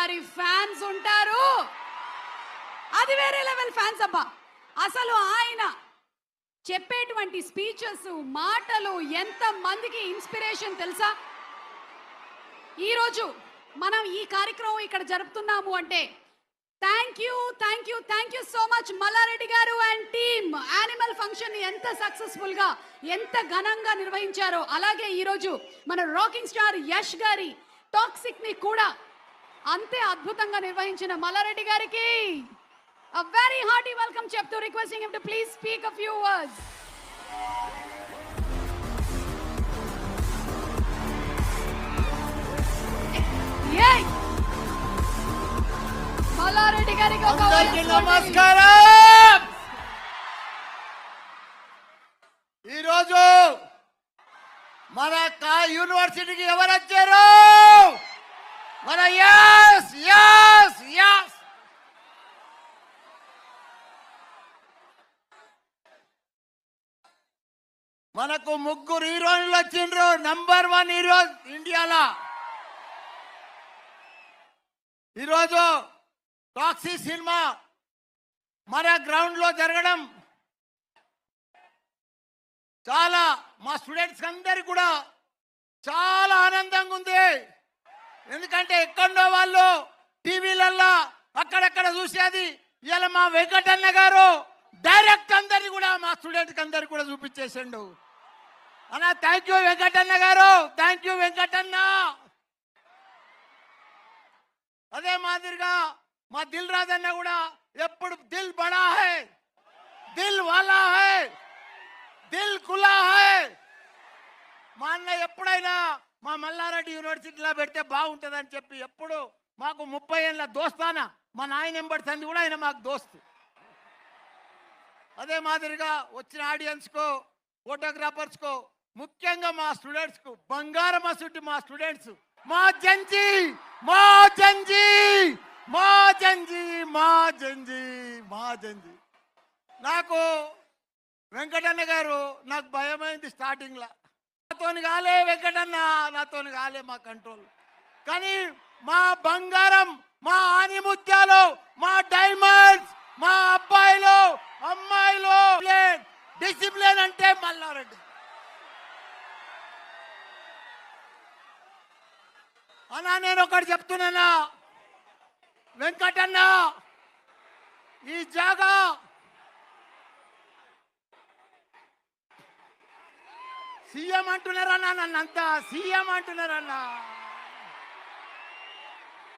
గారి ఫ్యాన్స్ ఉంటారు. అది వేరే లెవెల్ ఫ్యాన్స్ అబ్బా. అసలు ఆయన చెప్పేటువంటి స్పీచెస్, మాటలు ఎంత మందికి ఇన్స్పిరేషన్ తెలుసా? ఈరోజు మనం ఈ కార్యక్రమం ఇక్కడ జరుపుతున్నాము అంటే thank you so much Mallareddy గారు అండ్ టీమ్. యానిమల్ ఫంక్షన్ ఎంత సక్సెస్ఫుల్ గా, ఎంత ఘనంగా నిర్వహించారో, అలాగే ఈరోజు మన రాకింగ్ స్టార్ యష్ గారి టాక్సిక్ ని కూడా అంతే అద్భుతంగా నిర్వహించిన మల్లారెడ్డి గారికి a very hearty welcome చెప్తూ requesting him to please speak a few words. Yay! Mallareddy గారికి ఒక నమస్కారం. ఈరోజు మన యూనివర్సిటీకి ఎవరు వచ్చారు? మన యస్ యస్ యస్ మనకు ముగ్గురు హీరోయిన్లు వచ్చిండ్రు. నంబర్ 1 హీరో ఇండియాలో. ఈరోజు టాక్సీ సినిమా మన గ్రౌండ్ లో జరగడం చాలా మా స్టూడెంట్స్ అందరికి కూడా చాలా ఆనందంగా ఉంది. ఎందుకంటే ఎక్కడో వాళ్ళు టీవీలల్లో అక్కడక్కడ చూసేది ఇలా మా వెంకటన్న గారు డైరెక్ట్ అందరినీ కూడా మా స్టూడెంట్కి అందరికి కూడా చూపించేసిండు. అన్న థ్యాంక్ యూ వెంకటన్న గారు, థ్యాంక్ యూ వెంకటన్న. అదే మాదిరిగా మా దిల్ రాజు అన్న కూడా ఎప్పుడు దిల్ బడా హై, దిల్ వాలా హై, దిల్ కులా హై. మా అన్న ఎప్పుడైనా మా మల్లారెడ్డి యూనివర్సిటీలో పెడితే బాగుంటుందని చెప్పి ఎప్పుడు మాకు 30 ఏళ్ళ దోస్తానా మా నాయన ఎంబడుతుంది కూడా ఆయన మాకు దోస్తు. అదే మాదిరిగా వచ్చిన ఆడియన్స్కు, ఫోటోగ్రాఫర్స్కు, ముఖ్యంగా మా స్టూడెంట్స్కు బంగారం అసుంటి మా స్టూడెంట్స్, మా జంజీ మా జంజీ మా జంజీ మా జంజీ మా జంజీ. నాకు వెంకటన్న గారు నాకు భయమైంది స్టార్టింగ్లో. నాతోని కాలే వెంకటన్న, నాతోని కాలే మా కంట్రోల్. కానీ మా బంగారం, మా ఆనిముత్యాలు, మా డైమండ్స్, మా అబ్బాయిలు అమ్మాయిలు డిసిప్లిన్ అంటే మల్లారెడ్డి అన్నా. నేను ఒకటి చెప్తున్నానా వెంకటన్న, ఈ జాగా సీఎం అంటున్నారన్నా, నన్నంతా సీఎం అంటున్నారన్నా.